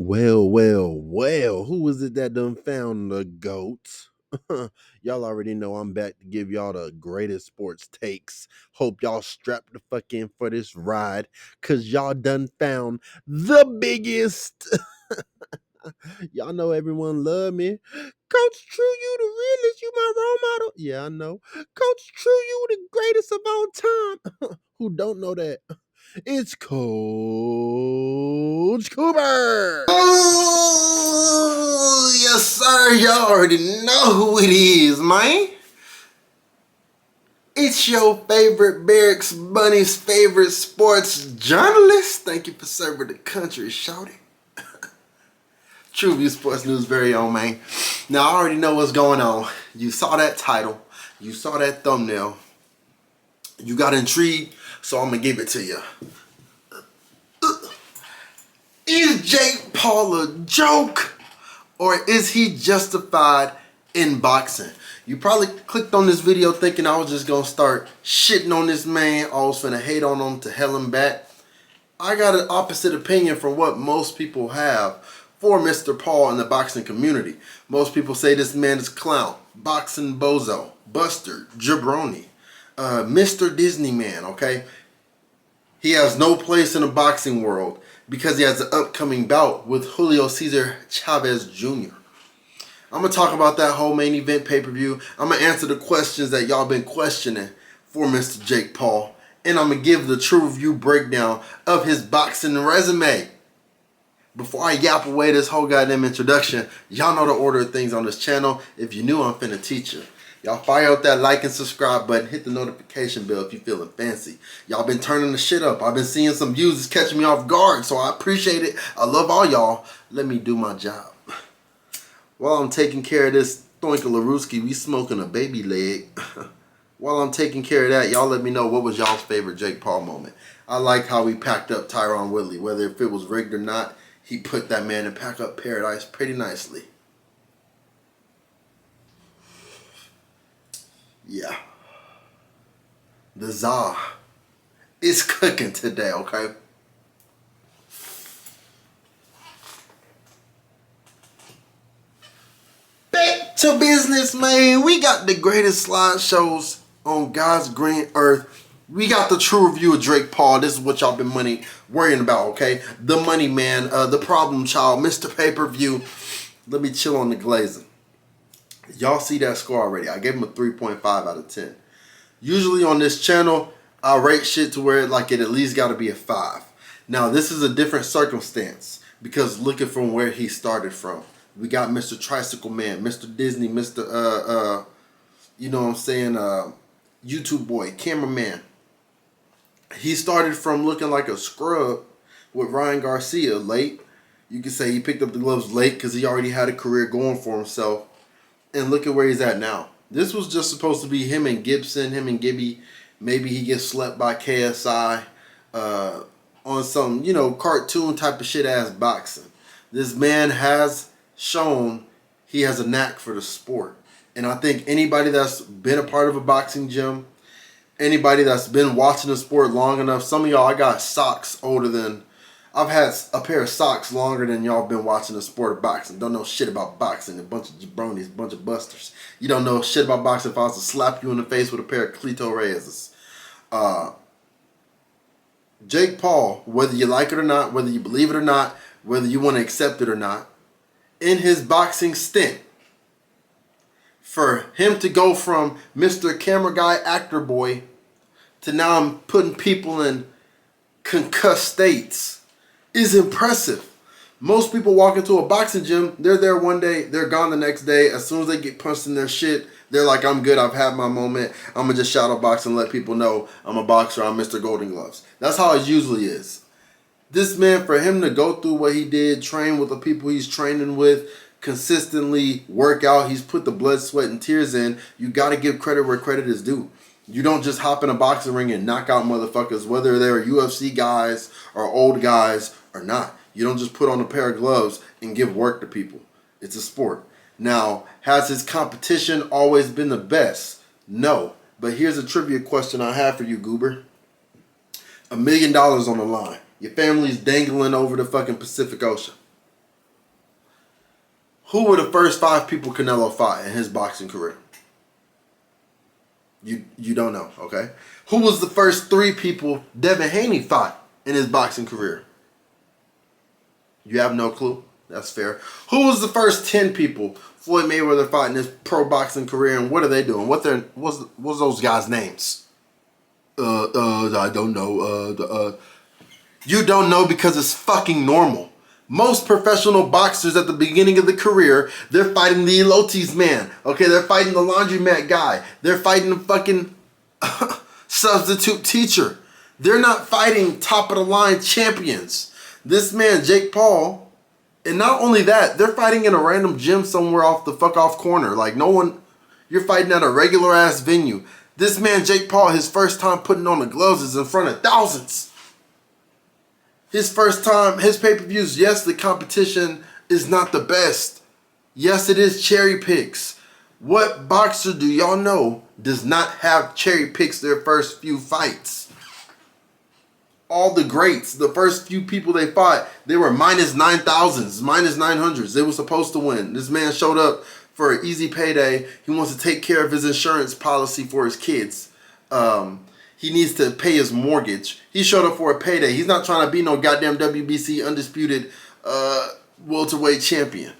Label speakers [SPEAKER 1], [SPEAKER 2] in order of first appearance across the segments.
[SPEAKER 1] Well, who is it that done found the goats? Y'all already know I'm back to give y'all the greatest sports takes. Hope y'all strapped the fuck in for this ride, cause y'all done found the biggest. Y'all know everyone love me. Coach True, you the realest, you my role model. Yeah, I know. Coach True, you the greatest of all time. Who don't know that? It's Coach Cooper.
[SPEAKER 2] Oh, yes, sir. Y'all already know who it is, man. It's your favorite Barracks Bunny's favorite sports journalist. Thank you for serving the country, shouty. True View Sports News very own, man. Now, I already know what's going on. You saw that title. You saw that thumbnail. You got intrigued, so I'm going to give it to you. Is Jake Paul a joke? Or is he justified in boxing? You probably clicked on this video thinking I was just going to start shitting on this man. I was finna hate on him to hell and back. I got an opposite opinion from what most people have for Mr. Paul in the boxing community. Most people say this man is clown, boxing bozo, buster, jabroni, Mr. Disney man, okay? He has no place in the boxing world because he has an upcoming bout with Julio Cesar Chavez Jr. I'm going to talk about that whole main event pay-per-view. I'm going to answer the questions that y'all been questioning for Mr. Jake Paul. And I'm going to give the true review breakdown of his boxing resume. Before I yap away this whole goddamn introduction, y'all know the order of things on this channel. If you're new, I'm finna teach you. Y'all fire up that like and subscribe button. Hit the notification bell if you feeling fancy. Y'all been turning the shit up. I've been seeing some views that's catching me off guard, so I appreciate it. I love all y'all. Let me do my job. While I'm taking care of this Thoinka LaRuski, we smoking a baby leg. While I'm taking care of that, y'all let me know what was y'all's favorite Jake Paul moment. I like how he packed up Tyron Woodley. Whether if it was rigged or not, he put that man in pack up paradise pretty nicely. Yeah. The Czar is cooking today, okay? Back to business, man. We got the greatest slideshows on God's green earth. We got the true review of Drake Paul. This is what y'all been worrying about, okay? The money man, the problem child, Mr. Pay-Per-View. Let me chill on the glazing. Y'all see that score already. I gave him a 3.5 out of 10. Usually on this channel, I rate shit to where like it at least got to be a 5. Now, this is a different circumstance because looking from where he started from. We got Mr. Tricycle Man, Mr. Disney, Mr. You know what I'm saying, YouTube boy, cameraman. He started from looking like a scrub with Ryan Garcia late. You could say he picked up the gloves late because he already had a career going for himself. And look at where he's at now. This was just supposed to be him and Gibson, him and Gibby. Maybe he gets slept by KSI on some, you know, cartoon type of shit ass boxing. This man has shown he has a knack for the sport. And I think anybody that's been a part of a boxing gym, anybody that's been watching the sport long enough, some of y'all, I got socks older than, I've had a pair of socks longer than y'all been watching the sport of boxing. Don't know shit about boxing. A bunch of jabronis, a bunch of busters. You don't know shit about boxing if I was to slap you in the face with a pair of Cleto Reyes. Jake Paul, whether you like it or not, whether you believe it or not, whether you want to accept it or not, in his boxing stint, for him to go from Mr. Camera Guy, actor boy, to now I'm putting people in concussed states is impressive. Most people walk into a boxing gym, they're there one day, they're gone the next day. As soon as they get punched in their shit, they're like, I'm good, I've had my moment. I'm going to just shadow box and let people know I'm a boxer, I'm Mr. Golden Gloves. That's how it usually is. This man, for him to go through what he did, train with the people he's training with, consistently work out, he's put the blood, sweat, and tears in, you got to give credit where credit is due. You don't just hop in a boxing ring and knock out motherfuckers, whether they're UFC guys or old guys or not. You don't just put on a pair of gloves and give work to people. It's a sport. Now, has his competition always been the best? No. But here's a trivia question I have for you, Goober. $1 million on the line. Your family's dangling over the fucking Pacific Ocean. Who were the first 5 people Canelo fought in his boxing career? You don't know, okay? Who was the first 3 people Devin Haney fought in his boxing career? You have no clue. That's fair. Who was the first 10 people Floyd Mayweather fought in his pro boxing career, and what are they doing? What's those guys' names? I don't know. You don't know because it's fucking normal. Most professional boxers at the beginning of the career, they're fighting the Elotes man. Okay, they're fighting the laundromat guy. They're fighting the fucking substitute teacher. They're not fighting top of the line champions. This man, Jake Paul, and not only that, they're fighting in a random gym somewhere off the fuck off corner. Like no one, you're fighting at a regular ass venue. This man, Jake Paul, his first time putting on the gloves is in front of thousands. His first time, his pay-per-views, yes, the competition is not the best. Yes, it is cherry picks. What boxer do y'all know does not have cherry picks their first few fights? All the greats, the first few people they fought, they were minus 9,000s, minus 900s. They were supposed to win. This man showed up for an easy payday. He wants to take care of his insurance policy for his kids. He needs to pay his mortgage. He showed up for a payday. He's not trying to be no goddamn WBC undisputed welterweight champion.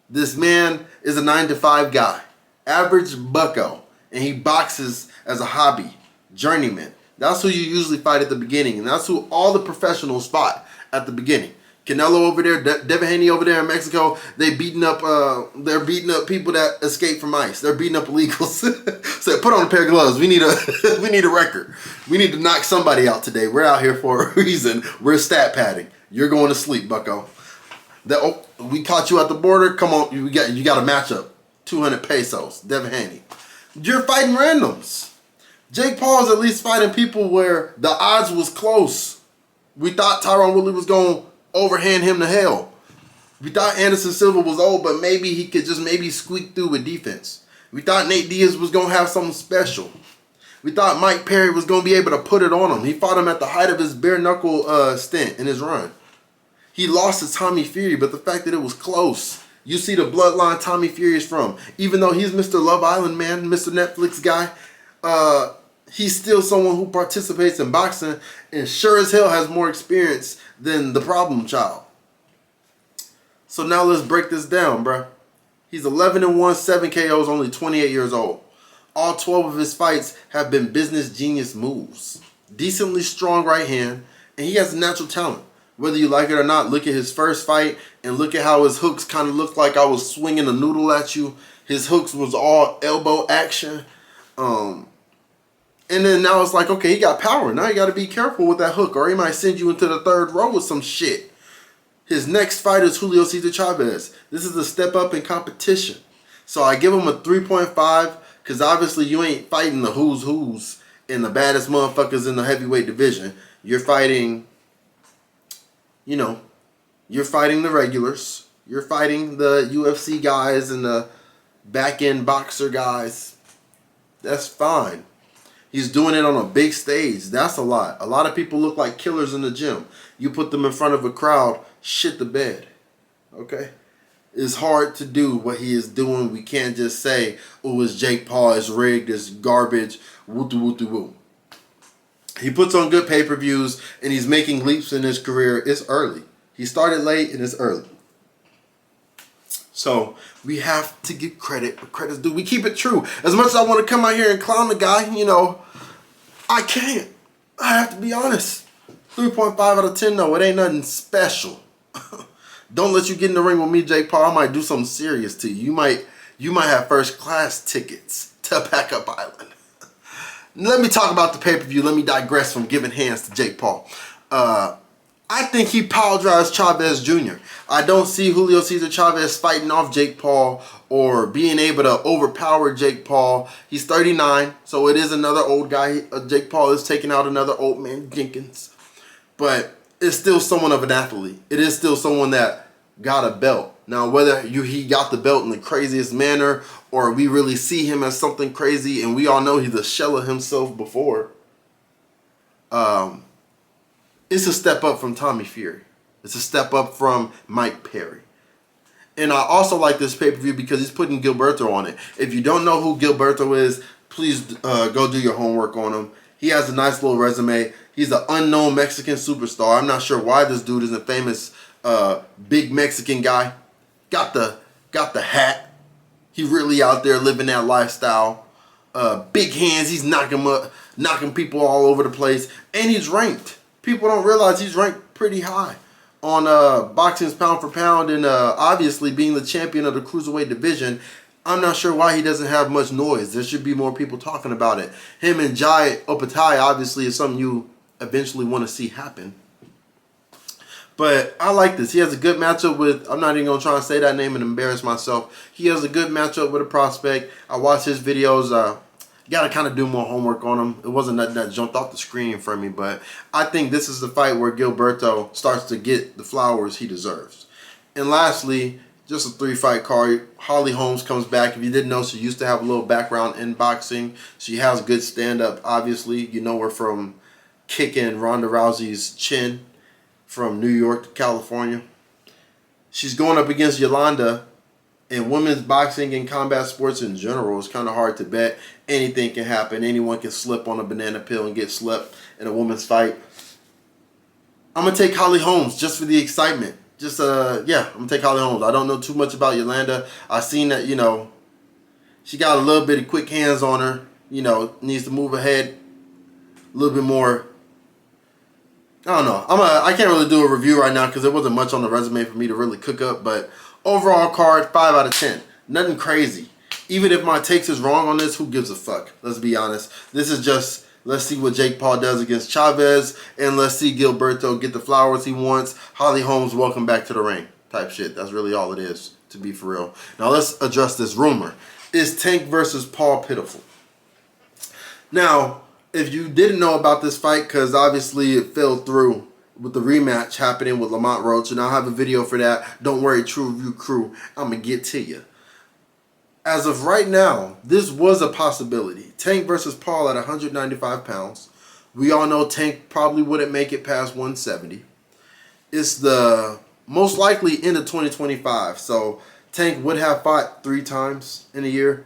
[SPEAKER 2] This man is a 9-to-5 guy, average bucko, and he boxes as a hobby, journeyman. That's who you usually fight at the beginning, and that's who all the professionals fought at the beginning. Canelo over there, Devin Haney over there in Mexico, they're beating up people that escape from ICE. They're beating up illegals. So put on a pair of gloves. We need a record. We need to knock somebody out today. We're out here for a reason. We're stat padding. You're going to sleep, bucko. We caught you at the border. Come on, you got a matchup. 200 pesos, Devin Haney. You're fighting randoms. Jake Paul's at least fighting people where the odds was close. We thought Tyron Woodley was going to overhand him to hell. We thought Anderson Silva was old, but maybe he could just squeak through with defense. We thought Nate Diaz was going to have something special. We thought Mike Perry was going to be able to put it on him. He fought him at the height of his bare knuckle stint in his run. He lost to Tommy Fury, but the fact that it was close. You see the bloodline Tommy Fury is from. Even though he's Mr. Love Island man, Mr. Netflix guy, he's still someone who participates in boxing and sure as hell has more experience than the problem child. So now let's break this down, bruh. He's 11-1, 7 KOs, only 28 years old. All 12 of his fights have been business genius moves. Decently strong right hand, and he has natural talent. Whether you like it or not, look at his first fight and look at how his hooks kind of looked like I was swinging a noodle at you. His hooks was all elbow action. And then now it's like, okay, he got power. Now you got to be careful with that hook or he might send you into the third row with some shit. His next fight is Julio Cesar Chavez. This is a step up in competition. So I give him a 3.5 because obviously you ain't fighting the who's and the baddest motherfuckers in the heavyweight division. You're fighting, you're fighting the regulars. You're fighting the UFC guys and the back-end boxer guys. That's fine. He's doing it on a big stage. That's a lot. A lot of people look like killers in the gym. You put them in front of a crowd, shit the bed. Okay? It's hard to do what he is doing. We can't just say, oh, it's Jake Paul, it's rigged, it's garbage, woo-doo-woo-doo-woo. He puts on good pay-per-views, and he's making leaps in his career. It's early. He started late, and it's early. So we have to give credit where credit's due. We keep it true. As much as I want to come out here and clown the guy, I can't. I have to be honest. 3.5 out of 10, though. It ain't nothing special. Don't let you get in the ring with me, Jake Paul. I might do something serious to you. You might have first class tickets to Backup Island. Let me talk about the pay-per-view. Let me digress from giving hands to Jake Paul. I think he power drives Chavez Jr. I don't see Julio Cesar Chavez fighting off Jake Paul or being able to overpower Jake Paul. He's 39, so it is another old guy. Jake Paul is taking out another old man, Jenkins. But it's still someone of an athlete. It is still someone that got a belt. Now, whether he got the belt in the craziest manner or we really see him as something crazy and we all know he's a shell of himself before, it's a step up from Tommy Fury. It's a step up from Mike Perry. And I also like this pay-per-view because he's putting Gilberto on it. If you don't know who Gilberto is, please go do your homework on him. He has a nice little resume. He's an unknown Mexican superstar. I'm not sure why this dude isn't famous. Big Mexican guy. Got the hat. He really out there living that lifestyle. Big hands. He's knocking people all over the place. And he's ranked. People don't realize he's ranked pretty high on boxing's pound for pound, and obviously being the champion of the cruiserweight division. I'm not sure why he doesn't have much noise. There should be more people talking about it. Him and Jai Opatai obviously is something you eventually want to see happen. But I like this. He has a good matchup with, I'm not even going to try and say that name and embarrass myself. He has a good matchup with a prospect. I watched his videos. Got to kind of do more homework on him. It wasn't nothing that jumped off the screen for me, but I think this is the fight where Gilberto starts to get the flowers he deserves. And lastly, just a 3-fight card. Holly Holmes comes back. If you didn't know, she used to have a little background in boxing. She has good stand-up, obviously. You know her from kicking Ronda Rousey's chin from New York to California. She's going up against Yolanda. In women's boxing and combat sports in general, it's kind of hard to bet. Anything can happen. Anyone can slip on a banana peel and get slept in a women's fight. I'm going to take Holly Holmes just for the excitement. I'm going to take Holly Holmes. I don't know too much about Yolanda. I've seen that, she got a little bit of quick hands on her. Needs to move ahead a little bit more. I don't know. I can't really do a review right now because there wasn't much on the resume for me to really cook up, but overall card, 5 out of 10. Nothing crazy. Even if my takes is wrong on this, who gives a fuck? Let's be honest. This is just, let's see what Jake Paul does against Chavez, and let's see Gilberto get the flowers he wants. Holly Holmes, welcome back to the ring type shit. That's really all it is, to be for real. Now let's address this rumor. Is Tank versus Paul pitiful? Now, if you didn't know about this fight, because obviously it fell through with the rematch happening with Lamont Roach, and I'll have a video for that. Don't worry, True Review crew, I'm going to get to you. As of right now, this was a possibility. Tank versus Paul at 195 pounds. We all know Tank probably wouldn't make it past 170. It's the most likely end of 2025, so Tank would have fought 3 times in a year,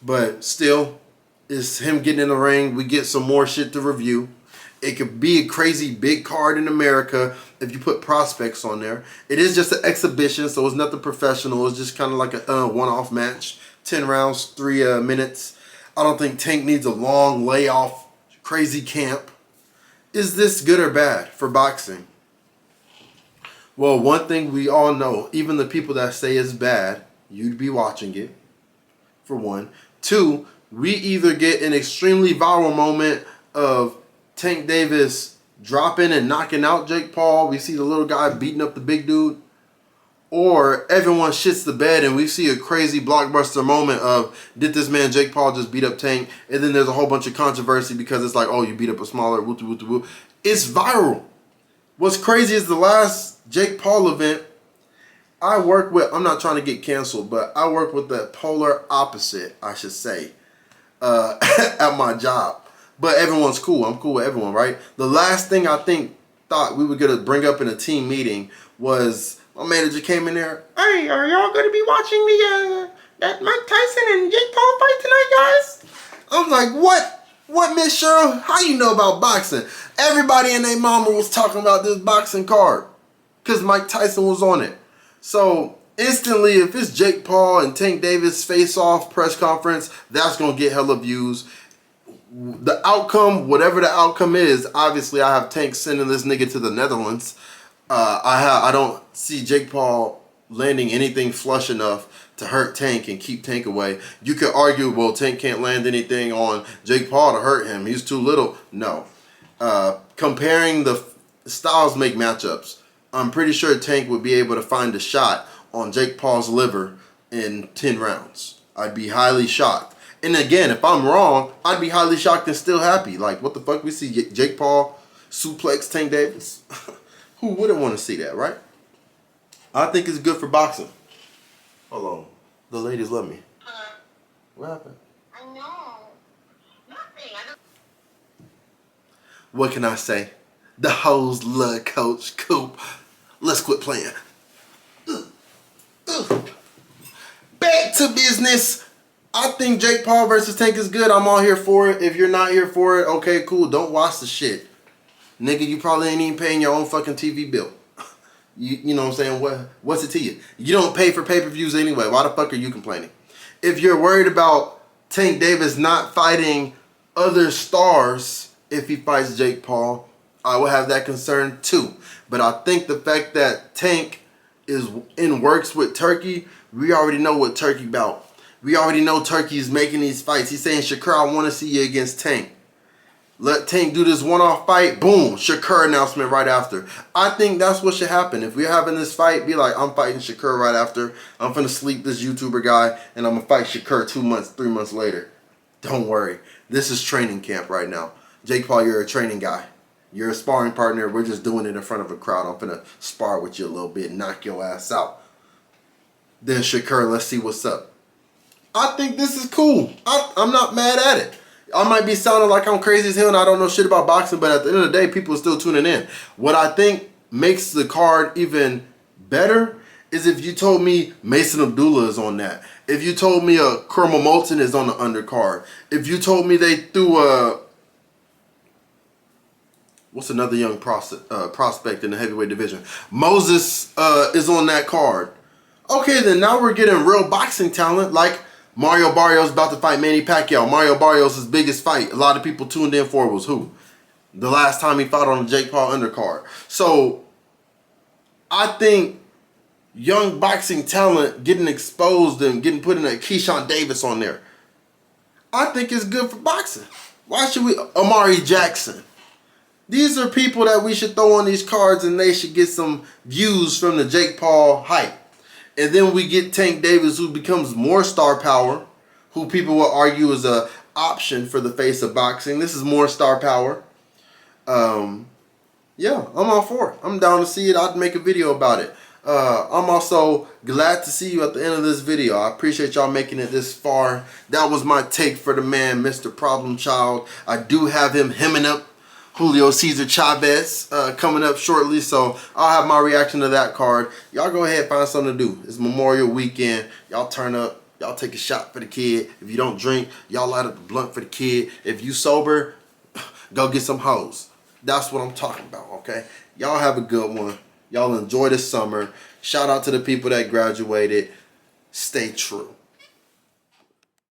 [SPEAKER 2] but still, it's him getting in the ring. We get some more shit to review. It could be a crazy big card in America if you put prospects on there. It is just an exhibition, so it's nothing professional. It's just kind of like a one-off match. 10 rounds, 3 minutes. I don't think Tank needs a long layoff, crazy camp. Is this good or bad for boxing? Well, one thing we all know, even the people that say it's bad, you'd be watching it, for one. 2, we either get an extremely viral moment of Tank Davis dropping and knocking out Jake Paul. We see the little guy beating up the big dude. Or everyone shits the bed and we see a crazy blockbuster moment of, did this man Jake Paul just beat up Tank? And then there's a whole bunch of controversy because it's like, oh, you beat up a smaller woo. It's viral. What's crazy is the last Jake Paul event I work with, I'm not trying to get canceled, but I work with the polar opposite, I should say, at my job. But everyone's cool. I'm cool with everyone, right? The last thing I thought we were going to bring up in a team meeting was my manager came in there. Hey, are y'all going to be watching that Mike Tyson and Jake Paul fight tonight, guys? I'm like, what? What, Miss Cheryl? How you know about boxing? Everybody and their mama was talking about this boxing card because Mike Tyson was on it. So instantly, if it's Jake Paul and Tank Davis face-off press conference, that's going to get hella views. The outcome, whatever the outcome is, obviously I have Tank sending this nigga to the Netherlands. I don't see Jake Paul landing anything flush enough to hurt Tank and keep Tank away. You could argue, well, Tank can't land anything on Jake Paul to hurt him. He's too little. No. Comparing the styles make matchups. I'm pretty sure Tank would be able to find a shot on Jake Paul's liver in 10 rounds. I'd be highly shocked. And again, if I'm wrong, I'd be highly shocked and still happy. Like, what the fuck? We see Jake Paul suplex Tank Davis? Who wouldn't want to see that, right? I think it's good for boxing. Hold on. The ladies love me. What happened? I know. Nothing. What can I say? The hoes love Coach Coop. Let's quit playing. Back to business. I think Jake Paul versus Tank is good. I'm all here for it. If you're not here for it, okay, cool. Don't watch the shit. Nigga, you probably ain't even paying your own fucking TV bill. You know what I'm saying? What's it to you? You don't pay for pay-per-views anyway. Why the fuck are you complaining? If you're worried about Tank Davis not fighting other stars if he fights Jake Paul, I will have that concern too. But I think the fact that Tank is in works with Turkey, we already know what Turkey about. We already know Turkey is making these fights. He's saying, Shakur, I want to see you against Tank. Let Tank do this one-off fight. Boom. Shakur announcement right after. I think that's what should happen. If we're having this fight, be like, I'm fighting Shakur right after. I'm finna sleep this YouTuber guy, and I'm gonna fight Shakur 2 months, 3 months later. Don't worry. This is training camp right now. Jake Paul, you're a training guy. You're a sparring partner. We're just doing it in front of a crowd. I'm finna spar with you a little bit, knock your ass out. Then Shakur, let's see what's up. I think this is cool. I'm not mad at it. I might be sounding like I'm crazy as hell and I don't know shit about boxing, but at the end of the day, people are still tuning in. What I think makes the card even better is if you told me Mason Abdullah is on that. If you told me Kermel Moulton is on the undercard. If you told me they threw what's another young prospect in the heavyweight division? Moses is on that card. Okay, then now we're getting real boxing talent like Mario Barrios about to fight Manny Pacquiao. Mario Barrios' biggest fight, a lot of people tuned in for was who? The last time he fought on the Jake Paul undercard. So, I think young boxing talent getting exposed and getting put in a Keyshawn Davis on there, I think is good for boxing. Why should we? Amari Jackson. These are people that we should throw on these cards and they should get some views from the Jake Paul hype. And then we get Tank Davis, who becomes more star power, who people will argue is a option for the face of boxing. This is more star power. Yeah, I'm all for it. I'm down to see it. I'd make a video about it. I'm also glad to see you at the end of this video. I appreciate y'all making it this far. That was my take for the man, Mr. Problem Child. I do have him hemming up Julio Cesar Chavez coming up shortly, so I'll have my reaction to that card. Y'all go ahead and find something to do. It's Memorial Weekend. Y'all turn up. Y'all take a shot for the kid. If you don't drink, y'all light up the blunt for the kid. If you sober, go get some hoes. That's what I'm talking about, okay? Y'all have a good one. Y'all enjoy the summer. Shout out to the people that graduated. Stay true.